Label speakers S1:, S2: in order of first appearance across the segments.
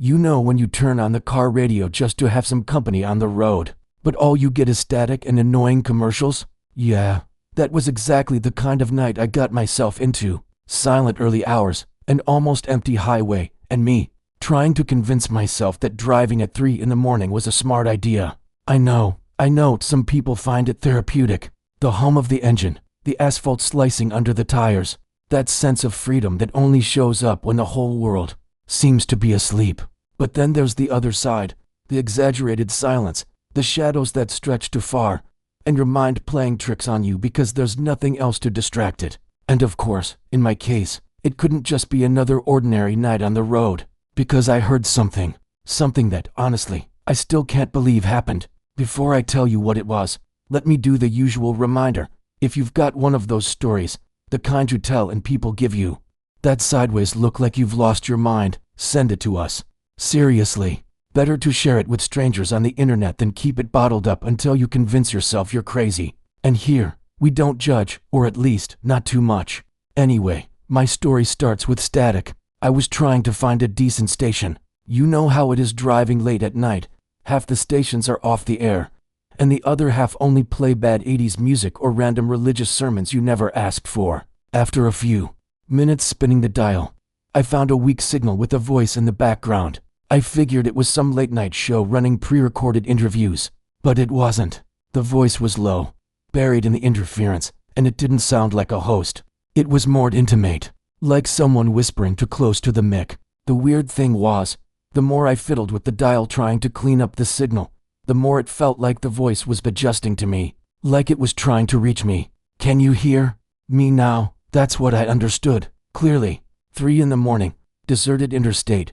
S1: You know when you turn on the car radio just to have some company on the road, but all you get is static and annoying commercials? Yeah, that was exactly the kind of night I got myself into. Silent early hours, an almost empty highway, and me, trying to convince myself that driving at 3 in the morning was a smart idea. I know some people find it therapeutic. The hum of the engine, the asphalt slicing under the tires, that sense of freedom that only shows up when the whole world seems to be asleep. But then there's the other side, the exaggerated silence, the shadows that stretch too far, and your mind playing tricks on you because there's nothing else to distract it. And of course, in my case, it couldn't just be another ordinary night on the road, because I heard something that, honestly, I still can't believe happened. Before I tell you what it was, let me do the usual reminder. If you've got one of those stories, the kind you tell and people give you, that sideways look like you've lost your mind, send it to us. Seriously, better to share it with strangers on the internet than keep it bottled up until you convince yourself you're crazy. And here, we don't judge, or at least, not too much. Anyway, my story starts with static. I was trying to find a decent station. You know how it is driving late at night. Half the stations are off the air, and the other half only play bad 80s music or random religious sermons you never asked for. After a few minutes spinning the dial, I found a weak signal with a voice in the background. I figured it was some late-night show running pre-recorded interviews, but it wasn't. The voice was low, buried in the interference, and it didn't sound like a host. It was more intimate, like someone whispering too close to the mic. The weird thing was, the more I fiddled with the dial trying to clean up the signal, the more it felt like the voice was adjusting to me, like it was trying to reach me. Can you hear me now? That's what I understood, clearly. 3 in the morning, deserted interstate,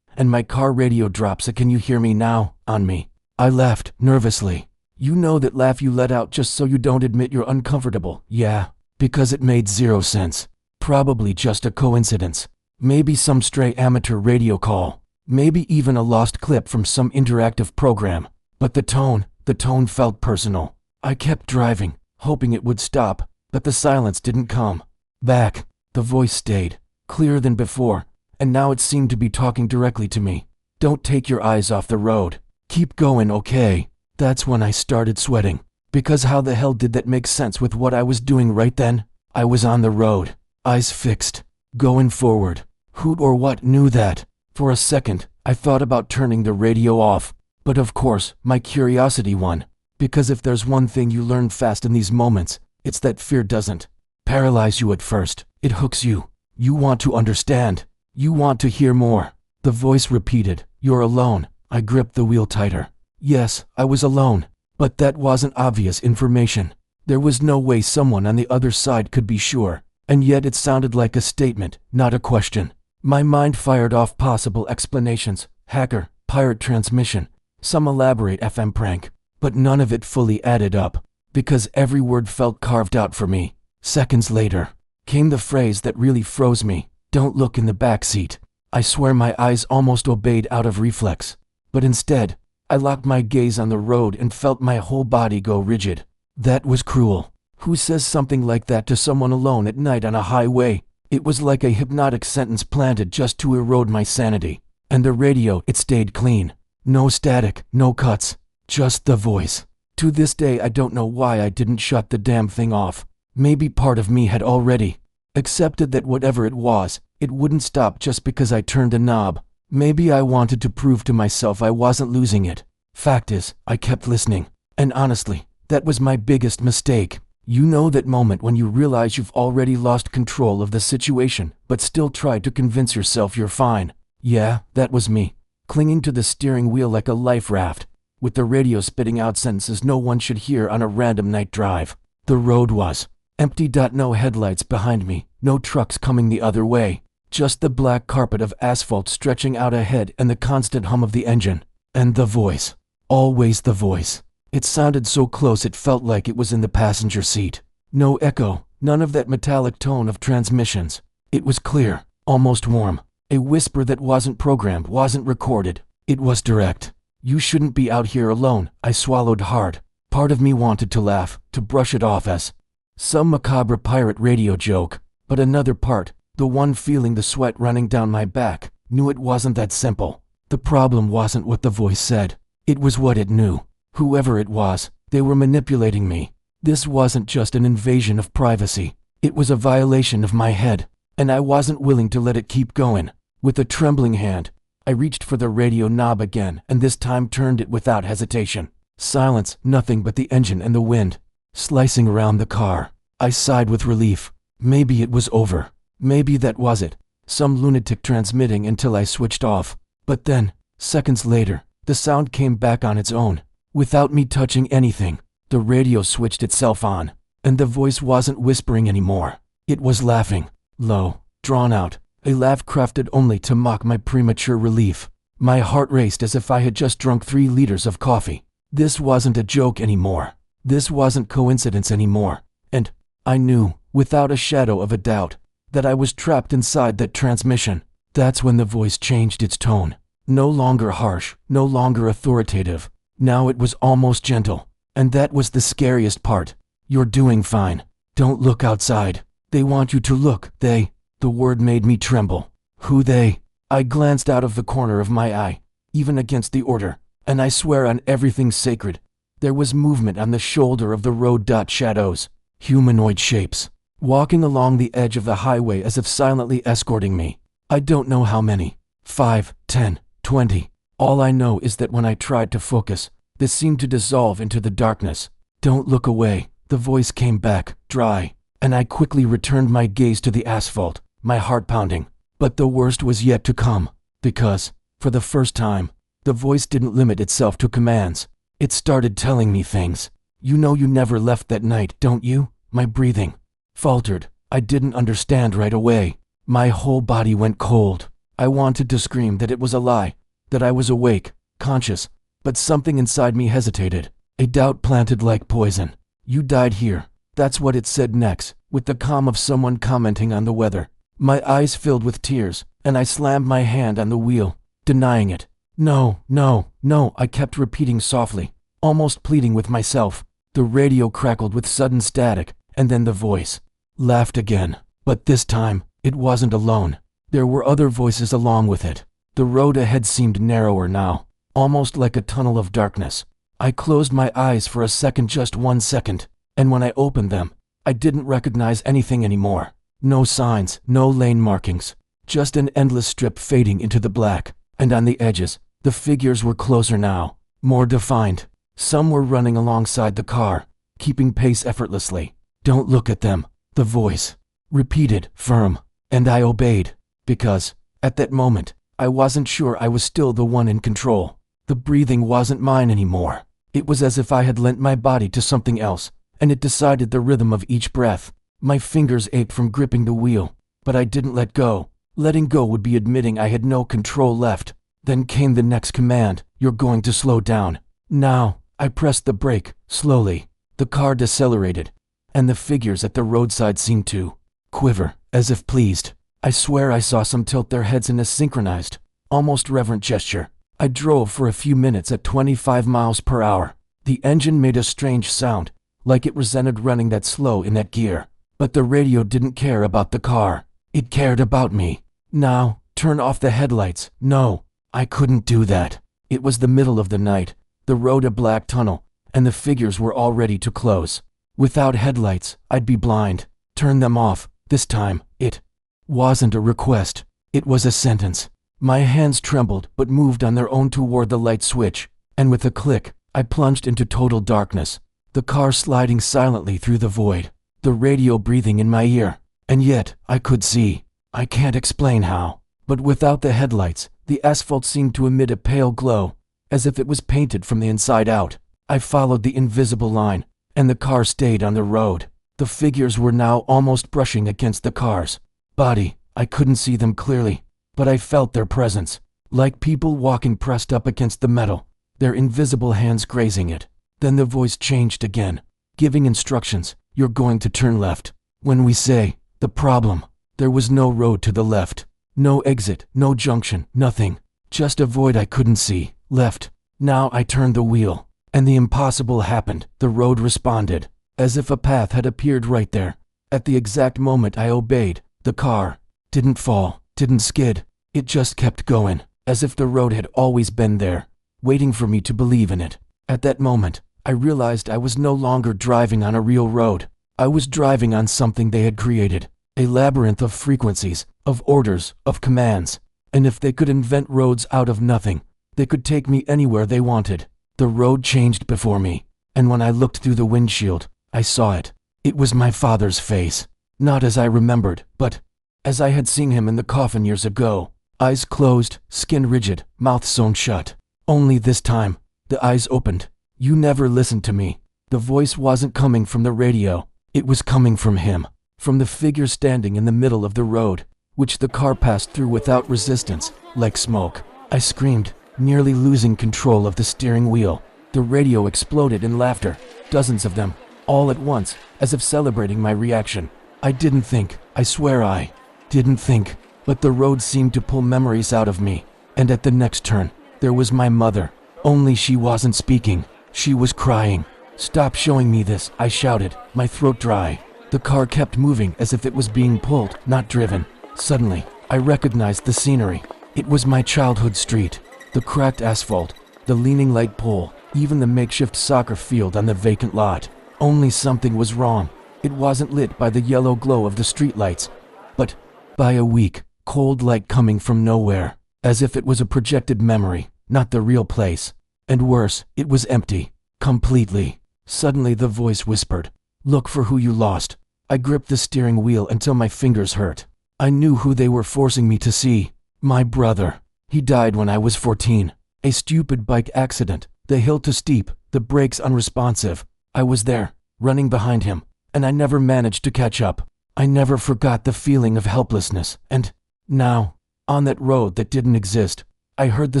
S1: and my car radio drops a "Can you hear me now?" on me. I laughed, nervously. You know that laugh you let out just so you don't admit you're uncomfortable, yeah, because it made zero sense. Probably just a coincidence. Maybe some stray amateur radio call. Maybe even a lost clip from some interactive program. But the tone felt personal. I kept driving, hoping it would stop, but the silence didn't come back. The voice stayed, clearer than before, and now it seemed to be talking directly to me. Don't take your eyes off the road. Keep going, okay? That's when I started sweating, because how the hell did that make sense with what I was doing right then? I was on the road, eyes fixed, going forward. Who or what knew that? For a second, I thought about turning the radio off, but of course, my curiosity won, because if there's one thing you learn fast in these moments, it's that fear doesn't paralyze you at first. It hooks you. You want to understand. You want to hear more. The voice repeated, "You're alone." I gripped the wheel tighter. Yes, I was alone, but that wasn't obvious information. There was no way someone on the other side could be sure, and yet it sounded like a statement, not a question. My mind fired off possible explanations: hacker, pirate transmission, some elaborate FM prank, but none of it fully added up, because every word felt carved out for me. Seconds later, came the phrase that really froze me: "Don't look in the back seat." I swear my eyes almost obeyed out of reflex, but instead, I locked my gaze on the road and felt my whole body go rigid. That was cruel. Who says something like that to someone alone at night on a highway? It was like a hypnotic sentence planted just to erode my sanity. And the radio, it stayed clean. No static, no cuts, just the voice. To this day, I don't know why I didn't shut the damn thing off. Maybe part of me had already accepted that whatever it was, it wouldn't stop just because I turned a knob. Maybe I wanted to prove to myself I wasn't losing it. Fact is, I kept listening. And honestly, that was my biggest mistake. You know that moment when you realize you've already lost control of the situation, but still try to convince yourself you're fine. Yeah, that was me, clinging to the steering wheel like a life raft, with the radio spitting out sentences no one should hear on a random night drive. The road was empty. No headlights behind me, no trucks coming the other way, just the black carpet of asphalt stretching out ahead and the constant hum of the engine. And the voice. Always the voice. It sounded so close it felt like it was in the passenger seat. No echo, none of that metallic tone of transmissions. It was clear, almost warm. A whisper that wasn't programmed, wasn't recorded. It was direct. "You shouldn't be out here alone." I swallowed hard. Part of me wanted to laugh, to brush it off as some macabre pirate radio joke. But another part, the one feeling the sweat running down my back, knew it wasn't that simple. The problem wasn't what the voice said. It was what it knew. Whoever it was, they were manipulating me. This wasn't just an invasion of privacy. It was a violation of my head, and I wasn't willing to let it keep going. With a trembling hand, I reached for the radio knob again, and this time turned it without hesitation. Silence, nothing but the engine and the wind slicing around the car. I sighed with relief. Maybe it was over. Maybe that was it. Some lunatic transmitting until I switched off. But then, seconds later, the sound came back on its own. Without me touching anything, the radio switched itself on, and the voice wasn't whispering anymore. It was laughing, low, drawn out, a laugh crafted only to mock my premature relief. My heart raced as if I had just drunk 3 liters of coffee. This wasn't a joke anymore. This wasn't coincidence anymore. And I knew, without a shadow of a doubt, that I was trapped inside that transmission. That's when the voice changed its tone. No longer harsh, no longer authoritative. Now it was almost gentle. And that was the scariest part. You're doing fine. Don't look outside. They want you to look. They. The word made me tremble. Who they? I glanced out of the corner of my eye, even against the order, and I swear on everything sacred, there was movement on the shoulder of the road. Shadows. Humanoid shapes. Walking along the edge of the highway as if silently escorting me. I don't know how many. 5, 10, 20. All I know is that when I tried to focus, this seemed to dissolve into the darkness. Don't look away. The voice came back, dry, and I quickly returned my gaze to the asphalt, my heart pounding. But the worst was yet to come, because, for the first time, the voice didn't limit itself to commands. It started telling me things. You know you never left that night, don't you? My breathing faltered. I didn't understand right away. My whole body went cold. I wanted to scream that it was a lie, that I was awake, conscious, but something inside me hesitated. A doubt planted like poison. You died here. That's what it said next, with the calm of someone commenting on the weather. My eyes filled with tears, and I slammed my hand on the wheel, denying it. No, no, no, I kept repeating softly, almost pleading with myself. The radio crackled with sudden static, and then the voice laughed again. But this time, it wasn't alone. There were other voices along with it. The road ahead seemed narrower now, almost like a tunnel of darkness. I closed my eyes for a second, just 1 second, and when I opened them, I didn't recognize anything anymore. No signs, no lane markings, just an endless strip fading into the black, and on the edges, the figures were closer now, more defined. Some were running alongside the car, keeping pace effortlessly. Don't look at them, the voice repeated, firm, and I obeyed, because, at that moment, I wasn't sure I was still the one in control. The breathing wasn't mine anymore. It was as if I had lent my body to something else, and it decided the rhythm of each breath. My fingers ached from gripping the wheel, but I didn't let go. Letting go would be admitting I had no control left. Then came the next command, you're going to slow down. Now, I pressed the brake, slowly. The car decelerated, and the figures at the roadside seemed to quiver, as if pleased. I swear I saw some tilt their heads in a synchronized, almost reverent gesture. I drove for a few minutes at 25 miles per hour. The engine made a strange sound, like it resented running that slow in that gear. But the radio didn't care about the car. It cared about me. Now, turn off the headlights. No, I couldn't do that. It was the middle of the night, the road a black tunnel, and the figures were all ready to close. Without headlights, I'd be blind. Turn them off. This time, it wasn't a request. It was a sentence. My hands trembled but moved on their own toward the light switch, and with a click, I plunged into total darkness. The car sliding silently through the void, the radio breathing in my ear, and yet I could see. I can't explain how, but without the headlights, the asphalt seemed to emit a pale glow, as if it was painted from the inside out. I followed the invisible line, and the car stayed on the road. The figures were now almost brushing against the car's body. I couldn't see them clearly, but I felt their presence, like people walking pressed up against the metal, their invisible hands grazing it. Then the voice changed again, giving instructions. You're going to turn left. When we say, the problem, there was no road to the left. No exit, no junction, nothing. Just a void I couldn't see. Left. Now I turned the wheel, and the impossible happened. The road responded, as if a path had appeared right there. At the exact moment I obeyed, the car didn't fall, didn't skid. It just kept going. as if the road had always been there, waiting for me to believe in it. At that moment, I realized I was no longer driving on a real road. I was driving on something they had created, a labyrinth of frequencies, of orders, of commands. And if they could invent roads out of nothing, they could take me anywhere they wanted. The road changed before me, and when I looked through the windshield, I saw it. It was my father's face, not as I remembered, but as I had seen him in the coffin years ago. Eyes closed, skin rigid, mouth sewn shut. Only this time, the eyes opened. You never listened to me. The voice wasn't coming from the radio. It was coming from him, from the figure standing in the middle of the road, which the car passed through without resistance, like smoke. I screamed, nearly losing control of the steering wheel. The radio exploded in laughter, dozens of them, all at once, as if celebrating my reaction. I didn't think, I swear I didn't think, but the road seemed to pull memories out of me, and at the next turn, there was my mother. Only she wasn't speaking, she was crying. "Stop showing me this," I shouted, my throat dry. The car kept moving as if it was being pulled, not driven. Suddenly, I recognized the scenery. It was my childhood street. The cracked asphalt, the leaning light pole, even the makeshift soccer field on the vacant lot. Only something was wrong. It wasn't lit by the yellow glow of the streetlights, but by a weak, cold light coming from nowhere, as if it was a projected memory, not the real place. And worse, it was empty, completely. Suddenly the voice whispered, "Look for who you lost." I gripped the steering wheel until my fingers hurt. I knew who they were forcing me to see. My brother. He died when I was 14. A stupid bike accident, the hill too steep, the brakes unresponsive. I was there, running behind him, and I never managed to catch up. I never forgot the feeling of helplessness, and now, on that road that didn't exist, I heard the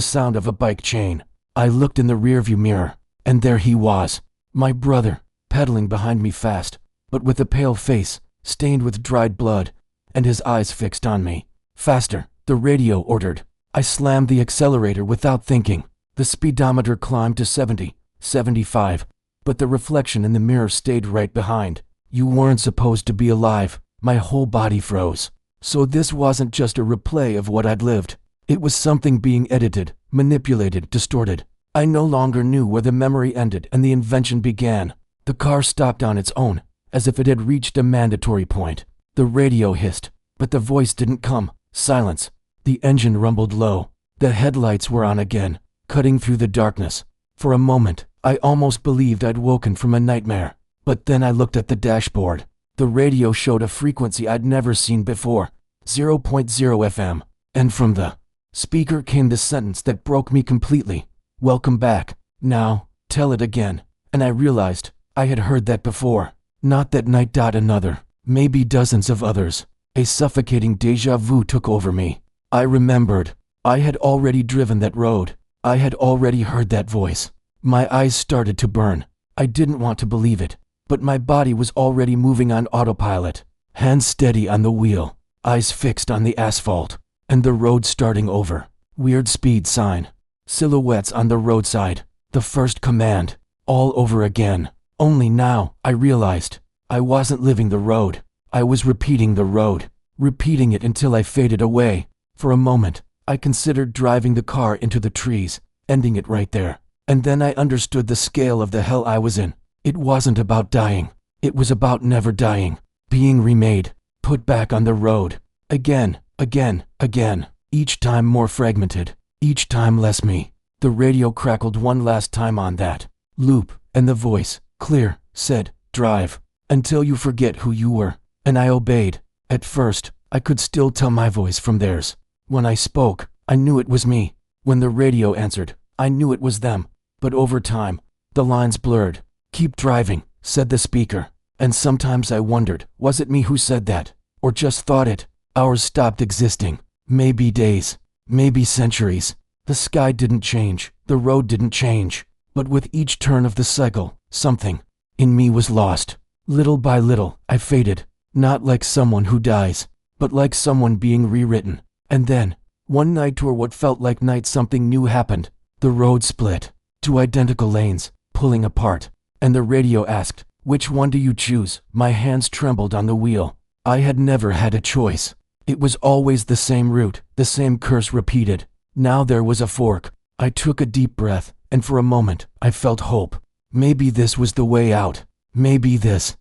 S1: sound of a bike chain. I looked in the rearview mirror, and there he was, my brother, pedaling behind me fast, but with a pale face, stained with dried blood, and his eyes fixed on me. "Faster," the radio ordered. I slammed the accelerator without thinking. The speedometer climbed to 70, 75, but the reflection in the mirror stayed right behind. You weren't supposed to be alive. My whole body froze. So this wasn't just a replay of what I'd lived. It was something being edited, manipulated, distorted. I no longer knew where the memory ended and the invention began. The car stopped on its own, as if it had reached a mandatory point. The radio hissed, but the voice didn't come. Silence. The engine rumbled low. The headlights were on again, cutting through the darkness. For a moment, I almost believed I'd woken from a nightmare. But then I looked at the dashboard. The radio showed a frequency I'd never seen before, 0.0 FM. And from the speaker came the sentence that broke me completely. "Welcome back. Now, tell it again." And I realized I had heard that before. Not that night. Another, maybe dozens of others. A suffocating deja vu took over me. I remembered. I had already driven that road. I had already heard that voice. My eyes started to burn. I didn't want to believe it, but my body was already moving on autopilot. Hands steady on the wheel, eyes fixed on the asphalt, and the road starting over. Weird speed sign. Silhouettes on the roadside. The first command. All over again. Only now, I realized, I wasn't living the road. I was repeating the road. Repeating it until I faded away. For a moment, I considered driving the car into the trees, ending it right there. And then I understood the scale of the hell I was in. It wasn't about dying. It was about never dying. Being remade. Put back on the road. Again, again, again. Each time more fragmented. Each time less me. The radio crackled one last time on that loop, and the voice, clear, said, "Drive, until you forget who you were." And I obeyed. At first, I could still tell my voice from theirs. When I spoke, I knew it was me. When the radio answered, I knew it was them. But over time, the lines blurred. "Keep driving," said the speaker. And sometimes I wondered, was it me who said that? Or just thought it? Hours stopped existing. Maybe days. Maybe centuries. The sky didn't change. The road didn't change. But with each turn of the cycle, something in me was lost. Little by little, I faded. Not like someone who dies, but like someone being rewritten. And then, one night or what felt like night, something new happened. The road split. Two identical lanes, pulling apart. And the radio asked, "Which one do you choose?" My hands trembled on the wheel. I had never had a choice. It was always the same route, the same curse repeated. Now there was a fork. I took a deep breath, and for a moment, I felt hope. Maybe this was the way out. Maybe this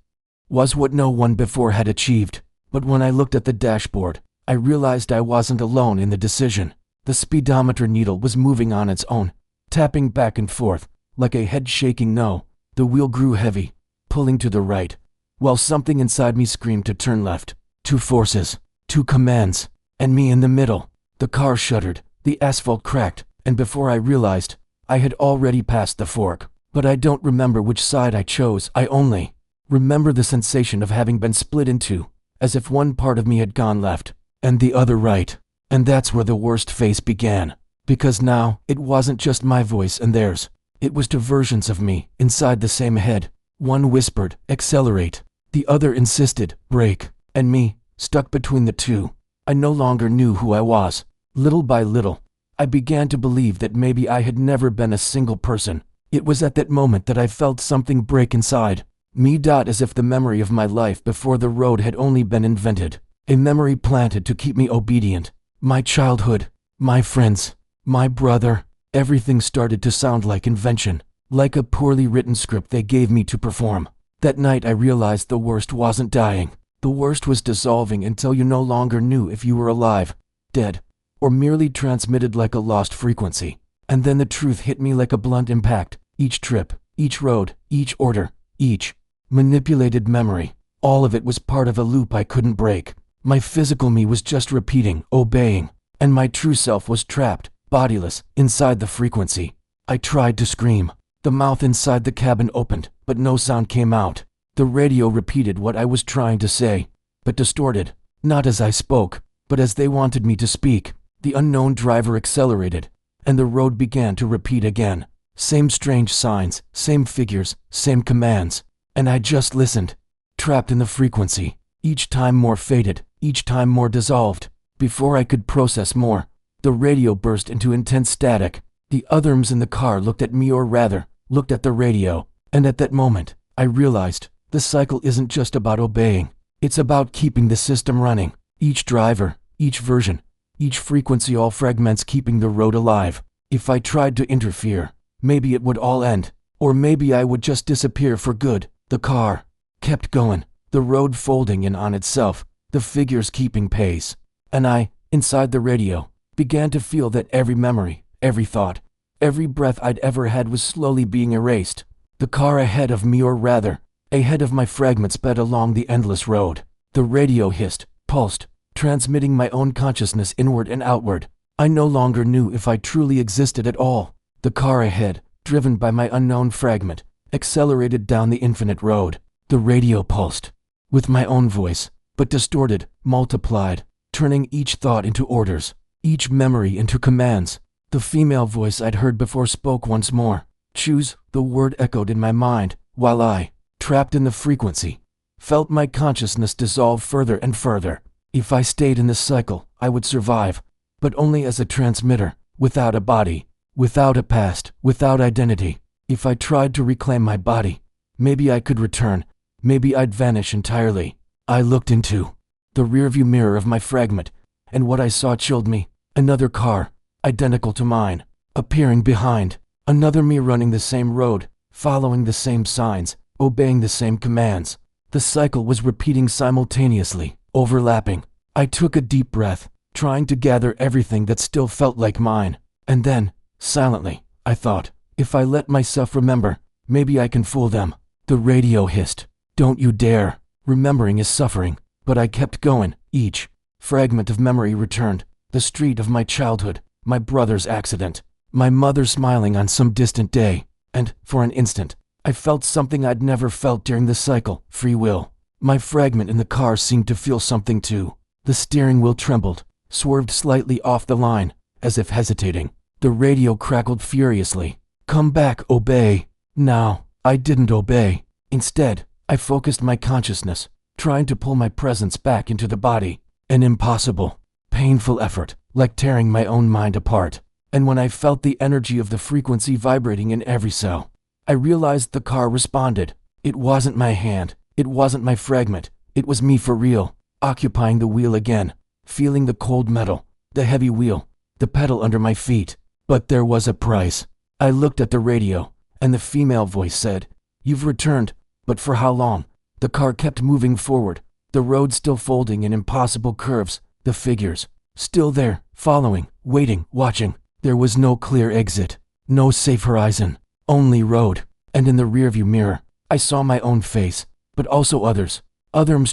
S1: was what no one before had achieved. But when I looked at the dashboard, I realized I wasn't alone in the decision. The speedometer needle was moving on its own, tapping back and forth, like a head-shaking no. The wheel grew heavy, pulling to the right, while something inside me screamed to turn left. Two forces, two commands, and me in the middle. The car shuddered, the asphalt cracked, and before I realized, I had already passed the fork. But I don't remember which side I chose. I only remember the sensation of having been split in two, as if one part of me had gone left, and the other right. And that's where the worst phase began. Because now, it wasn't just my voice and theirs. It was two versions of me, inside the same head. One whispered, accelerate. The other insisted, brake. And me, stuck between the two. I no longer knew who I was. Little by little, I began to believe that maybe I had never been a single person. It was at that moment that I felt something break inside me. As if the memory of my life before the road had only been invented. A memory planted to keep me obedient. My childhood, my friends, my brother. Everything started to sound like invention, like a poorly written script they gave me to perform. That night I realized the worst wasn't dying. The worst was dissolving until you no longer knew if you were alive, dead, or merely transmitted like a lost frequency. And then the truth hit me like a blunt impact. Each trip, each road, each order, each manipulated memory, all of it was part of a loop I couldn't break. My physical me was just repeating, obeying, and my true self was trapped, bodiless, inside the frequency. I tried to scream. The mouth inside the cabin opened, but no sound came out. The radio repeated what I was trying to say, but distorted, not as I spoke, but as they wanted me to speak. The unknown driver accelerated, and the road began to repeat again. Same strange signs, same figures, same commands. And I just listened, trapped in the frequency, each time more faded, each time more dissolved. Before I could process more, the radio burst into intense static. The others in the car looked at me, or rather, looked at the radio. And at that moment, I realized the cycle isn't just about obeying. It's about keeping the system running. Each driver, each version, each frequency, all fragments keeping the road alive. If I tried to interfere, maybe it would all end, or maybe I would just disappear for good. The car kept going, the road folding in on itself, the figures keeping pace. And I, inside the radio, began to feel that every memory, every thought, every breath I'd ever had was slowly being erased. The car ahead of me, or rather, ahead of my fragment, sped along the endless road. The radio hissed, pulsed, transmitting my own consciousness inward and outward. I no longer knew if I truly existed at all. The car ahead, driven by my unknown fragment, accelerated down the infinite road. The radio pulsed, with my own voice, but distorted, multiplied, turning each thought into orders, each memory into commands. The female voice I'd heard before spoke once more. Choose. The word echoed in my mind, while I, trapped in the frequency, felt my consciousness dissolve further and further. If I stayed in this cycle, I would survive, but only as a transmitter, without a body, without a past, without identity. If I tried to reclaim my body, maybe I could return, maybe I'd vanish entirely. I looked into the rearview mirror of my fragment, and what I saw chilled me. Another car, identical to mine, appearing behind. Another me running the same road, following the same signs, obeying the same commands. The cycle was repeating simultaneously, overlapping. I took a deep breath, trying to gather everything that still felt like mine. And then, silently, I thought, if I let myself remember, maybe I can fool them. The radio hissed, don't you dare. Remembering is suffering. But I kept going. Each fragment of memory returned. The street of my childhood, my brother's accident, my mother smiling on some distant day. And, for an instant, I felt something I'd never felt during the cycle, free will. My fragment in the car seemed to feel something too. The steering wheel trembled, swerved slightly off the line, as if hesitating. The radio crackled furiously. Come back, obey. Now, I didn't obey. Instead, I focused my consciousness, trying to pull my presence back into the body. An impossible, painful effort, like tearing my own mind apart. And when I felt the energy of the frequency vibrating in every cell, I realized the car responded. It wasn't my hand, it wasn't my fragment, it was me for real, occupying the wheel again, feeling the cold metal, the heavy wheel, the pedal under my feet. But there was a price. I looked at the radio, and the female voice said, "You've returned, but for how long?" The car kept moving forward, the road still folding in impossible curves, the figures still there, following, waiting, watching. There was no clear exit, no safe horizon, only road. And in the rearview mirror, I saw my own face, but also others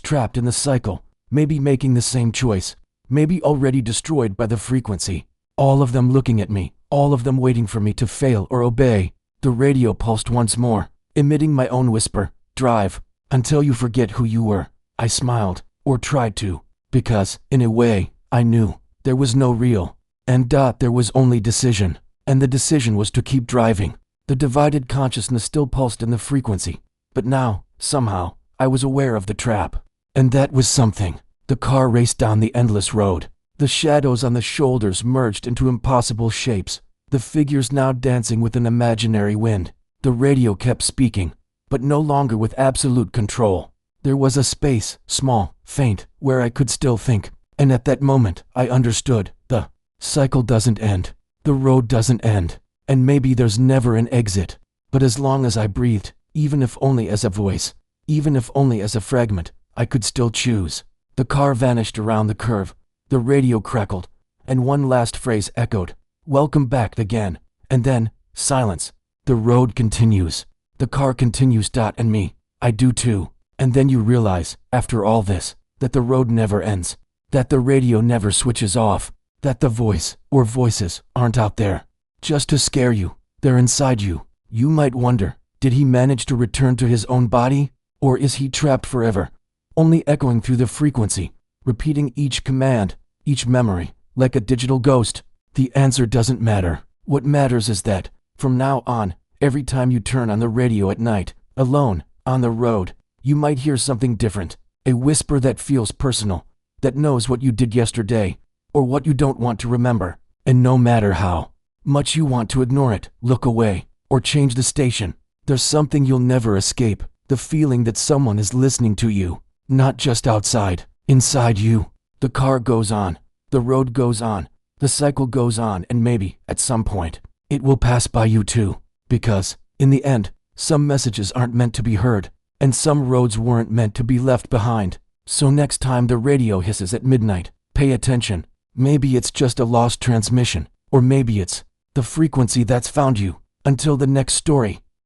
S1: trapped in the cycle, maybe making the same choice, maybe already destroyed by the frequency. All of them looking at me, all of them waiting for me to fail or obey. The radio pulsed once more, emitting my own whisper, "Drive, until you forget who you were." I smiled, or tried to, because, in a way, I knew there was no real end. There was only decision, and the decision was to keep driving. The divided consciousness still pulsed in the frequency, but now, somehow, I was aware of the trap. And that was something. The car raced down the endless road. The shadows on the shoulders merged into impossible shapes, the figures now dancing with an imaginary wind. The radio kept speaking, but no longer with absolute control. There was a space, small, faint, where I could still think. And at that moment, I understood. The cycle doesn't end. The road doesn't end. And maybe there's never an exit. But as long as I breathed, even if only as a voice, even if only as a fragment, I could still choose. The car vanished around the curve. The radio crackled, and one last phrase echoed, "Welcome back again." And then, silence. The road continues. The car continues. And me, I do too. And then you realize, after all this, that the road never ends, that the radio never switches off, that the voice, or voices, aren't out there just to scare you. They're inside you. You might wonder, did he manage to return to his own body? Or is he trapped forever, only echoing through the frequency, repeating each command, each memory, like a digital ghost? The answer doesn't matter. What matters is that, from now on, every time you turn on the radio at night, alone, on the road, you might hear something different, a whisper that feels personal, that knows what you did yesterday, or what you don't want to remember. And no matter how much you want to ignore it, look away, or change the station, there's something you'll never escape, the feeling that someone is listening to you, not just outside, inside you. The car goes on, the road goes on, the cycle goes on, and maybe, at some point, it will pass by you too, because, in the end, some messages aren't meant to be heard, and some roads weren't meant to be left behind. So next time the radio hisses at midnight, pay attention. Maybe it's just a lost transmission, or maybe it's the frequency that's found you. Until the next story.